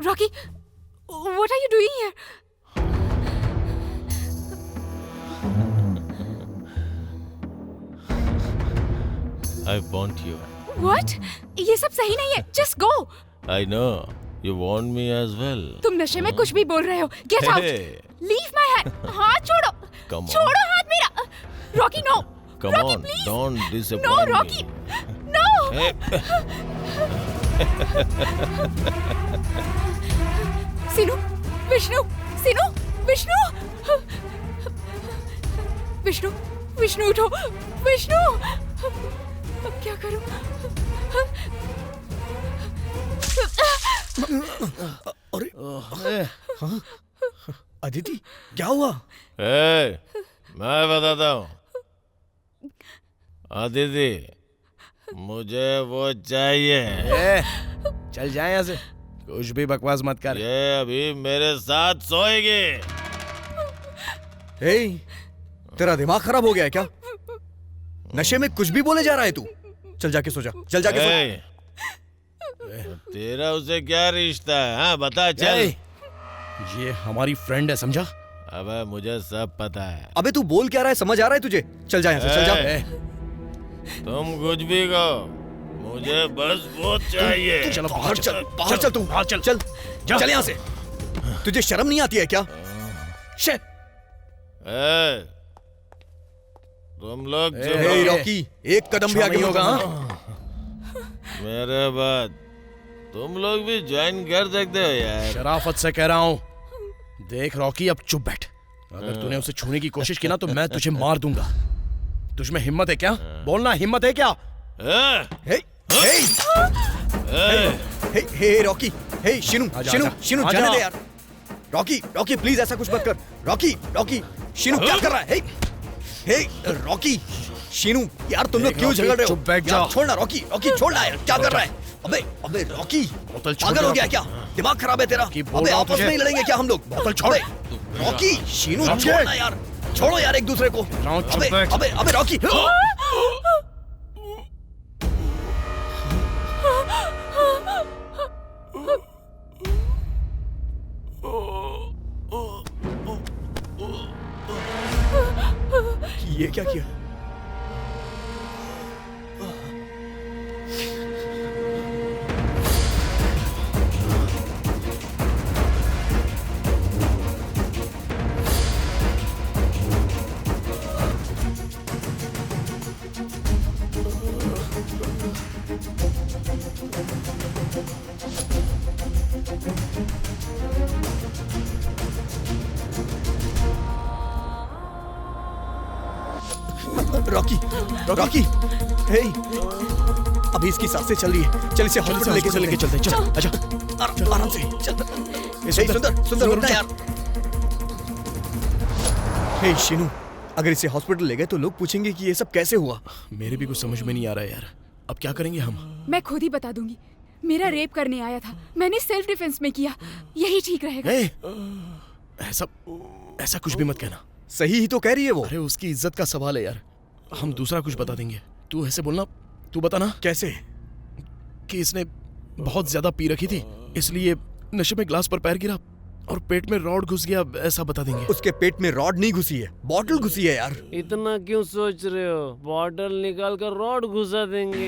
Rocky, what are you doing here? I want you. What? ये सब सही नहीं है. Just go. I know. You want me as well. तुम नशे में कुछ भी बोल रहे हो. Get out. Leave my hand. हाथ छोड़ो. Come on. छोड़ो हाथ मेरा. Rocky, no. Come Rocky, on. please. Don't disappoint No, Rocky. me. No. Hey. Sinu, Vishnu, Sinu, Vishnu. Vishnu, Vishnu उठो. Vishnu. अब क्या करूं? अरे हाँ? अदिति क्या हुआ? Hey, मैं बताता हूँ. अदिति, मुझे वो चाहिए. चल जाए यहाँ से. कुछ भी बकवास मत कर. ये अभी मेरे साथ सोएगी. हे, तेरा दिमाग खराब हो गया है क्या? नशे में कुछ भी बोले जा रहा है तू. चल जाके सो जा. चल जाके सो. तेरा उसे क्या रिश्ता है? हाँ बता चल. ये हमारी फ्रेंड है, समझा? अबे मुझे सब पता है. अबे तू बोल क्या रहा है, समझ आ रहा है तुझे? चल जा यहाँ से. चल जा. तुम कुछ भी कहो, मुझे बस वो चाहिए. चलो बाहर चल. बाहर चल तू. बाहर चल. चल चल यहाँ से. तुझे शर्म नहीं आती है क्या? शे. तुम लोग रॉकी, एक कदम भी आगे होगा. मेरे बाद तुम लोग भी ज्वाइन कर सकते हो यार. शराफत से कह रहा हूँ. देख रॉकी, अब चुप बैठ. अगर तूने उसे छूने की कोशिश की ना तो मैं तुझे मार दूंगा. तुझमें हिम्मत है क्या? बोलना, हिम्मत है क्या? हे रॉकी. हे शिनू, शिनू, शिनू जाने दे यार. रॉकी, रॉकी प्लीज ऐसा कुछ मत कर. रॉकी, रॉकी, शिनू क्या कर रहा है? हे रॉकी, शिनू यार तुम लोग क्यों झगड़ रहे हो? चुप बैठ जा. छोड़ना रॉकी. रॉकी छोड़ना यार. क्या कर रहा है? अबे अबे रॉकी, पागल हो गया क्या? दिमाग खराब है तेरा? अबे आपस में ही लड़ेंगे क्या हम लोग? बोतल छोड़. रॉकी, शिनू छोड़ना यार. छोड़ो यार एक दूसरे को. अबे अबे अबे रॉकी. ये क्या किया? रॉकी, रॉकी, हे, अभी इसकी सांसें चल रही है. चल इसे हॉस्पिटल लेके चलते हैं. चल, अच्छा, आराम से. चल. सुंदर, सुंदर उठना यार. हे शिनू, अगर इसे हॉस्पिटल ले गए तो लोग पूछेंगे कि ये सब कैसे हुआ. मेरे भी कुछ समझ में नहीं आ रहा है यार. अब क्या करेंगे हम? मैं खुद ही बता दूंगी. मेरा रेप करने आया था. मैंने सेल्फ डिफेंस में किया. यही ठीक रहेगा. ऐसा कुछ भी मत कहना. सही ही तो कह रही है वो. अरे उसकी इज्जत का सवाल है यार. हम दूसरा कुछ बता देंगे. तू ऐसे बोलना. तू बताना. कैसे? कि इसने बहुत ज्यादा पी रखी थी, इसलिए नशे में ग्लास पर पैर गिरा और पेट में रॉड घुस गया. ऐसा बता देंगे. उसके पेट में रॉड नहीं घुसी है, बॉटल घुसी है यार. इतना क्यों सोच रहे हो? बॉटल निकाल कर रॉड घुसा देंगे.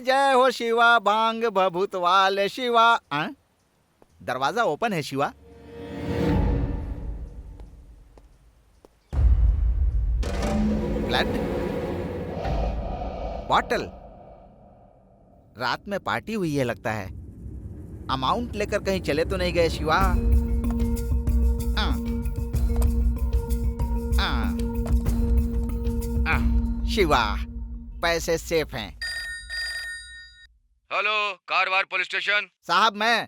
जय हो शिवा बांग भभूतवाल शिवा. दरवाजा ओपन है शिवा. Blood bottle. रात में पार्टी हुई है लगता है. अमाउंट लेकर कहीं चले तो नहीं गए शिवा? शिवा, पैसे सेफ हैं। Hello, Karwar police station. साहब, मैं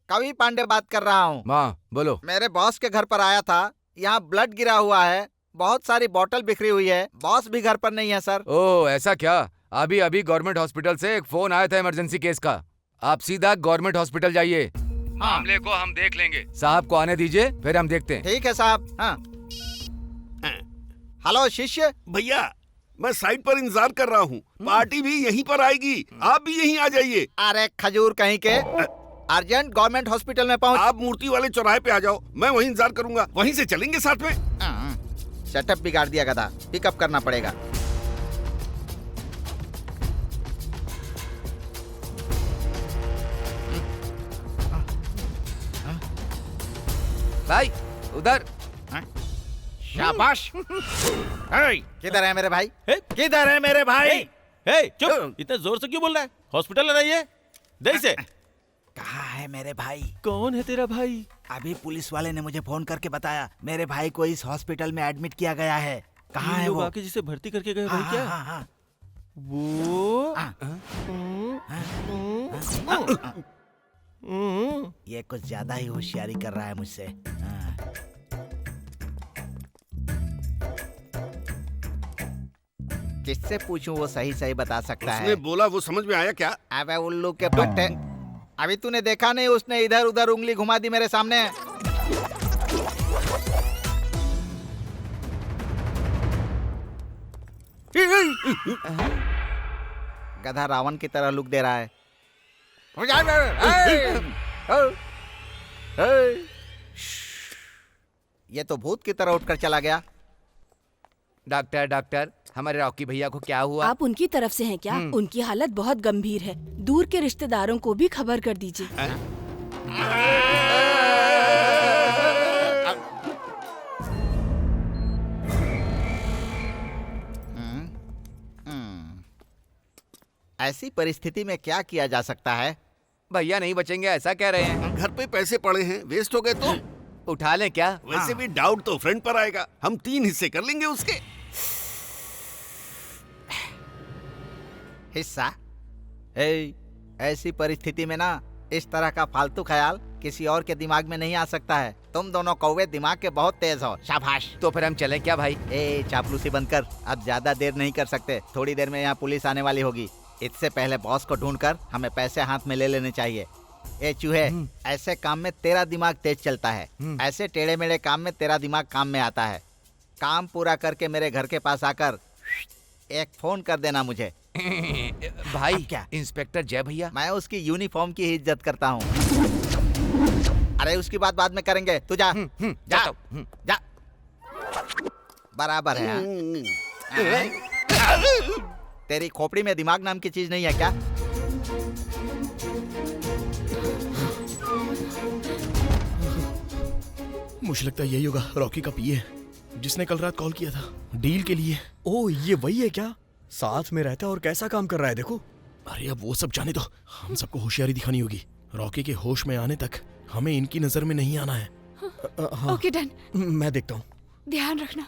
कवि पांडे बात कर रहा हूँ। माँ बोलो। मेरे बॉस के घर पर आया था। यहाँ ब्लड गिरा हुआ है, बहुत सारी बोतल बिखरी हुई है। बॉस भी घर पर नहीं है सर। ओह ऐसा क्या? अभी अभी गवर्नमेंट हॉस्पिटल से एक फोन आया था इमरजेंसी केस का। आप सीधा गवर्नमेंट हॉस्पिटल जाइए, मामले को हम देख लेंगे। साहब को आने दीजिए, फिर हम देखते हैं। ठीक है साहब। हाँ। हेलो शिष्य। भैया, मैं साइट पर इंतजार कर रहा हूँ। पार्टी भी यहीं पर आएगी, आप भी यहीं आ जाइए। अरे खजूर कहीं के, अर्जेंट गवर्नमेंट हॉस्पिटल में पहुँच। आप मूर्ति वाले चौराहे पे आ जाओ, मैं वहीं इंतजार करूंगा। वहीं से चलेंगे साथ में। सेटअप बिगाड़ दिया गधा, पिकअप करना पड़ेगा। भाई उधर। शाबाश। किधर है मेरे भाई? किधर है मेरे भाई? चुप! इतना जोर से क्यों बोल रहा है? हॉस्पिटल है ना ये? दे इसे। कहाँ है मेरे भाई? कौन है तेरा भाई? अभी पुलिस वाले ने मुझे फोन करके बताया मेरे भाई को इस हॉस्पिटल में एडमिट किया गया है। कहाँ है वो? आके जिसे भर्ती करके गए भाई क्या? हाँ। वो ये कुछ ज्यादा ही होशियारी कर रहा है मुझसे। किससे पूछूं, वो सही सही बता सकता उसने है। बोला, वो समझ में आया क्या? अबे उल्लू के पट्टे, अभी तूने देखा नहीं उसने इधर उधर उंगली घुमा दी मेरे सामने। गधा रावण की तरह लुक दे रहा है। ये तो भूत की तरह उठकर चला गया। डॉक्टर डॉक्टर, हमारे रॉकी भैया को क्या हुआ? आप उनकी तरफ से हैं क्या? उनकी हालत बहुत गंभीर है, दूर के रिश्तेदारों को भी खबर कर दीजिए। ऐसी परिस्थिति में क्या किया जा सकता है? भैया नहीं बचेंगे ऐसा कह रहे हैं। घर पे पैसे पड़े हैं, वेस्ट हो गए तो उठा लें क्या? वैसे भी डाउट तो फ्रंट पर आएगा, हम 3 हिस्से कर लेंगे उसके। हिस्सा? ऐसी परिस्थिति में ना इस तरह का फालतू ख्याल किसी और के दिमाग में नहीं आ सकता है। तुम दोनों कौवे दिमाग के बहुत तेज हो। शाबाश। तो फिर हम चलें क्या भाई? चापलूसी बंद कर, अब ज्यादा देर नहीं कर सकते। थोड़ी देर में यहाँ पुलिस आने वाली होगी। इससे पहले बॉस को ढूंढकर हमें पैसे हाथ में ले लेने चाहिए। चूहे, ऐसे काम में तेरा दिमाग तेज चलता है, ऐसे टेढ़े मेढ़े काम में तेरा दिमाग काम में आता है। काम पूरा करके मेरे घर के पास आकर एक फोन कर देना मुझे। भाई अब क्या? इंस्पेक्टर जय भैया। मैं उसकी यूनिफॉर्म की ही इज्जत करता हूँ। अरे उसकी बात बाद में करेंगे, तू जा। जा जा, बराबर है। तेरी खोपड़ी में दिमाग नाम की चीज नहीं है क्या? मुझे लगता है यही होगा रॉकी का पीए, जिसने कल रात कॉल किया था डील के लिए। ओ ये वही है क्या? साथ में रहता है और कैसा काम कर रहा है देखो। अरे अब वो सब जाने दो, हम सबको होशियारी दिखानी होगी। रॉकी के होश में आने तक हमें इनकी नजर में नहीं आना है। हाँ ओके डन, मैं देखता हूँ। ध्यान रखना।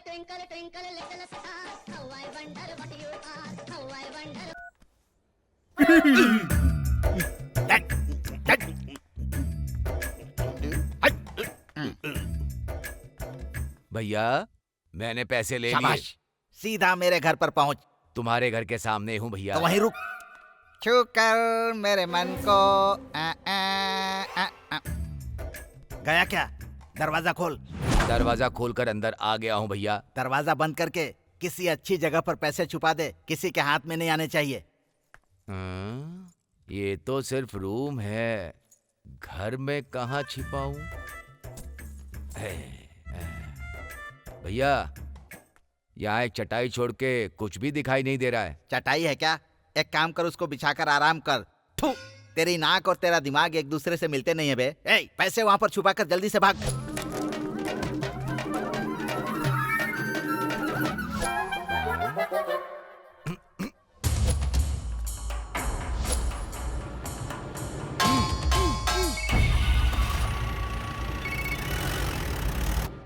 Twinkle, twinkle, little star, how I wonder what you are, how I wonder. भैया मैंने पैसे ले लिए। शाबाश, सीधा मेरे घर पर पहुंच। तुम्हारे घर के सामने हूँ भैया। तो वहीं रुक। छू कर मेरे मन को आ। गया क्या? दरवाजा खोल। दरवाजा खोलकर अंदर आ गया हूँ भैया। दरवाजा बंद करके किसी अच्छी जगह पर पैसे छुपा दे, किसी के हाथ में नहीं आने चाहिए। ये तो सिर्फ रूम है, घर में कहाँ छिपाऊं? भैया यहाँ एक चटाई छोड़ के कुछ भी दिखाई नहीं दे रहा है। चटाई है क्या? एक काम कर, उसको बिछाकर आराम कर। थू। तेरी नाक और तेरा दिमाग एक दूसरे से मिलते नहीं है बे। ए, पैसे वहाँ पर छुपाकर जल्दी से भाग।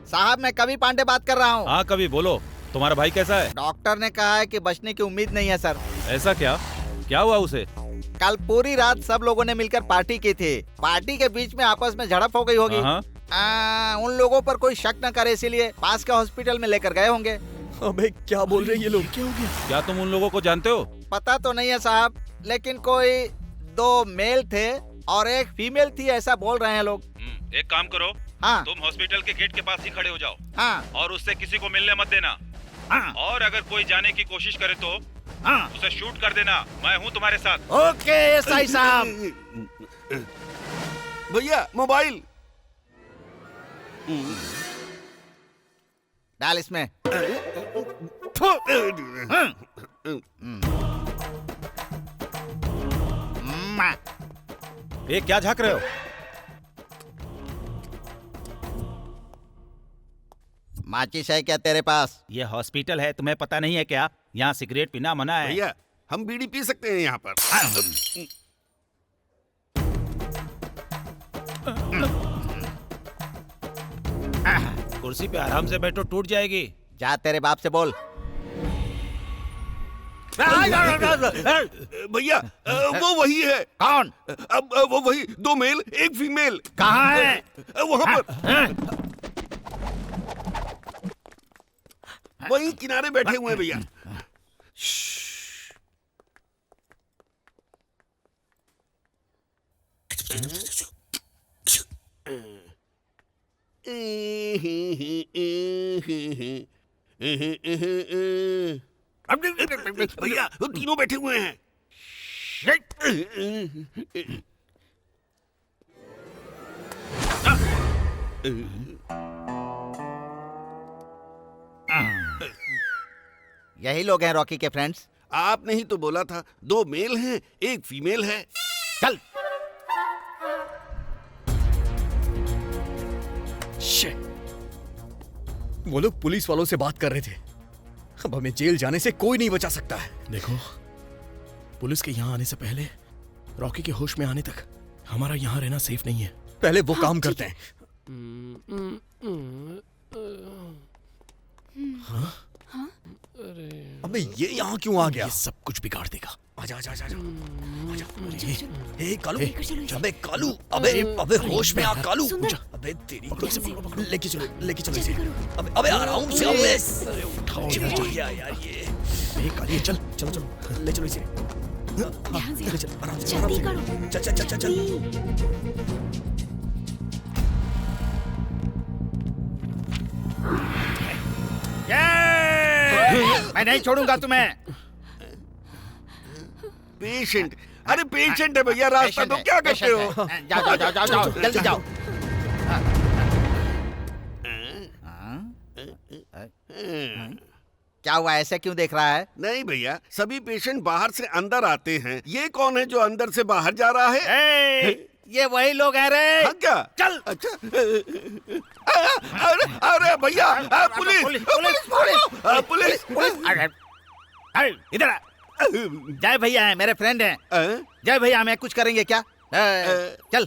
साहब मैं कवि पांडे बात कर रहा हूँ। हाँ कवि बोलो, तुम्हारा भाई कैसा है? डॉक्टर ने कहा है कि बचने की उम्मीद नहीं है सर। ऐसा क्या? क्या हुआ उसे? कल पूरी रात सब लोगों ने मिलकर पार्टी की थी। पार्टी के बीच में आपस में झड़प हो गई होगी। उन लोगों पर कोई शक न करे इसीलिए पास के हॉस्पिटल में लेकर गए होंगे। अबे क्या बोल रहे हैं ये लोग? क्या हो गया? क्या तुम उन लोगों को जानते हो? पता तो नहीं है साहब, लेकिन कोई 2 मेल थे और 1 फीमेल थी ऐसा बोल रहे हैं लोग। एक काम करो, हाँ तुम हॉस्पिटल के गेट के पास ही खड़े हो जाओो। हाँ और उससे किसी को मिलने मत देना। हाँ और अगर कोई जाने की कोशिश करे तो हाँ उसे शूट कर देना। मैं हूँ तुम्हारे साथ। ओके एसआई साहब। भैया मोबाइल डाल इसमें। ये क्या झांक रहे हो? माचिस है क्या तेरे पास? ये हॉस्पिटल है, तुम्हें पता नहीं है क्या? यहाँ सिगरेट पीना मना है। भैया हम बीड़ी पी सकते हैं यहाँ पर। कुर्सी पे आराम से बैठो, टूट जाएगी। जा तेरे बाप से बोल। भैया वो वही है। कौन? अब वो वही 2 मेल 1 फीमेल। कहाँ है? वहाँ पर वही किनारे बैठे हुए हैं भैया। भैया वो तीनों बैठे हुए हैं। यही लोग हैं रॉकी के फ्रेंड्स। आपने ही तो बोला था 2 मेल हैं 1 फीमेल है। चल। वो लोग पुलिस वालों से बात कर रहे थे। अब हमें जेल जाने से कोई नहीं बचा सकता है। देखो, पुलिस के यहाँ आने से पहले रॉकी के होश में आने तक हमारा यहाँ रहना सेफ नहीं है। पहले वो काम करते हैं। हाँ? अबे ये यहाँ क्यों आ गया? ये सब कुछ बिगाड़ देगा। आजा आजा आजा आजा। ए कालू, अबे कालू, अबे होश में आ कालू। अबे तेरी लेके चलो इसे। अबे आराम से, अबे उठाओ यार ये। ए काली चल ले चलो इसे। ले चल आराम से, जल्दी करो। चल। मैं नहीं छोड़ूंगा तुम्हें। पेशेंट, अरे पेशेंट है भैया, रास्ता तो क्या करते हो? जाओ जल्दी जाओ। क्या हुआ, ऐसे क्यों देख रहा है? नहीं भैया, सभी पेशेंट बाहर से अंदर आते हैं। ये कौन है जो अंदर से बाहर जा रहा है? ये वही लोग हैं रे। हाँ क्या? चल। अच्छा। अरे भैया, पुलिस। इधर जय भैया है, मेरे फ्रेंड हैं। जय भैया हमें कुछ करेंगे क्या? चल।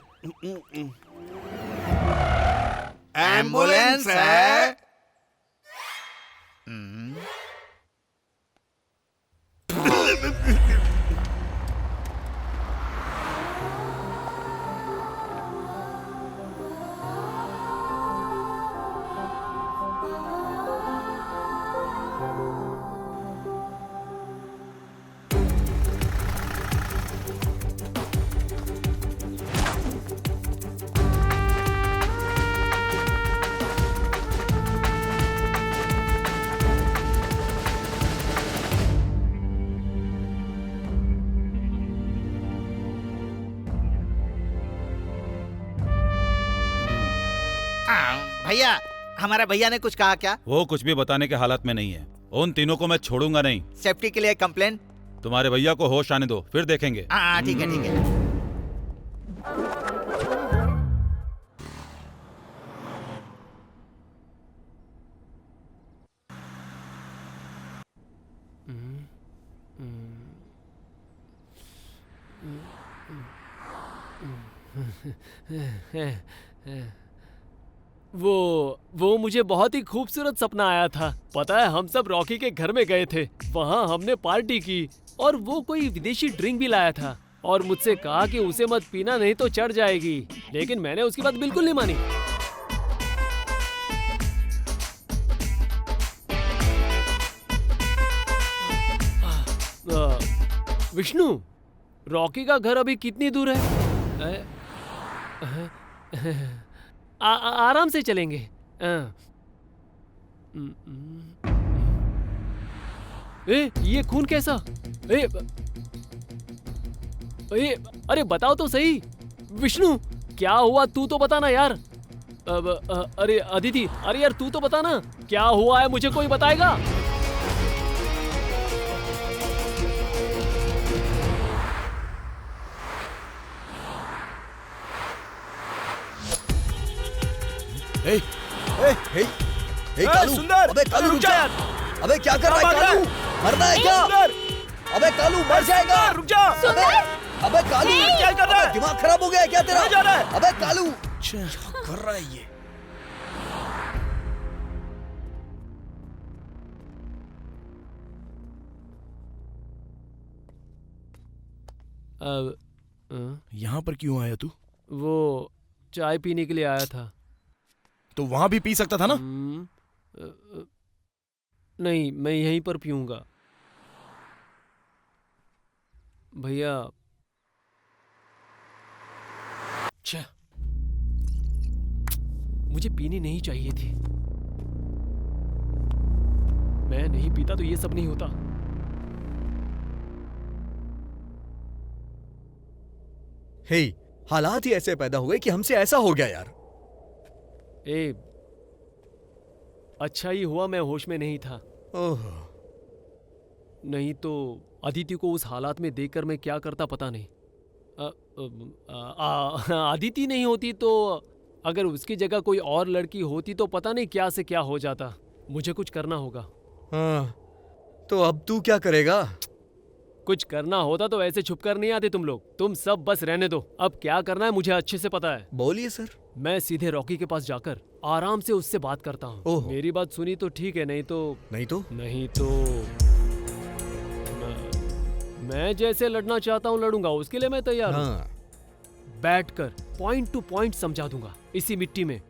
एम्बुलेंस है। भैया, हमारा भैया ने कुछ कहा क्या? वो कुछ भी बताने के हालत में नहीं है। उन तीनों को मैं छोड़ूंगा नहीं। सेफ्टी के लिए कंप्लेन। तुम्हारे भैया को होश आने दो, फिर देखेंगे। हाँ ठीक है ठीक है। वो मुझे बहुत ही खूबसूरत सपना आया था। पता है, हम सब रॉकी के घर में गए थे, वहाँ हमने पार्टी की और वो कोई विदेशी ड्रिंक भी लाया था और मुझसे कहा कि उसे मत पीना नहीं तो चढ़ जाएगी, लेकिन मैंने उसकी बात बिल्कुल नहीं मानी। विष्णु, रॉकी का घर अभी कितनी दूर है? आराम से चलेंगे। ये खून कैसा? अरे बताओ तो सही विष्णु, क्या हुआ? तू तो बताना यार। अरे अदिति, अरे यार तू तो बताना क्या हुआ है, मुझे कोई बताएगा? हे कालू, सुंदर, अबे कालू रुक जा यार। अबे क्या कर रहा है कालू? मरना है क्या? अबे कालू मर जाएगा। रुक जा। अबे कालू क्या कर रहा है? दिमाग खराब हो गया है क्या तेरा? जा रहा है? अबे कालू क्या कर रहा है ये? यहाँ पर क्यों आया तू? वो चाय पीने के लिए आया था। तो वहां भी पी सकता था ना? नहीं, मैं यहीं पर पीऊंगा। भैया, मुझे पीनी नहीं चाहिए थी। मैं नहीं पीता तो ये सब नहीं होता। हे, हालात ही ऐसे पैदा हुए कि हमसे ऐसा हो गया यार। अच्छा ही हुआ मैं होश में नहीं था। ओह, नहीं तो अदिति को उस हालात में देखकर मैं क्या करता पता नहीं। अदिति नहीं होती तो अगर उसकी जगह कोई और लड़की होती तो पता नहीं क्या से क्या हो जाता। मुझे कुछ करना होगा। हाँ, तो अब तू क्या करेगा? कुछ करना होता तो ऐसे छुप कर नहीं आते तुम लोग। तुम सब बस रहने दो। अब क्या करना है मुझे अच्छे से पता है। बोलिए सर। मैं सीधे रॉकी के पास जाकर आराम से उससे बात करता हूँ। मेरी बात सुनी तो ठीक है, नहीं तो मैं जैसे लड़ना चाहता हूँ लड़ूंगा, उसके लिए मैं तैयार हूँ। बैठकर पॉइंट टू पॉइंट समझा दूंगा। इसी मिट्टी में एक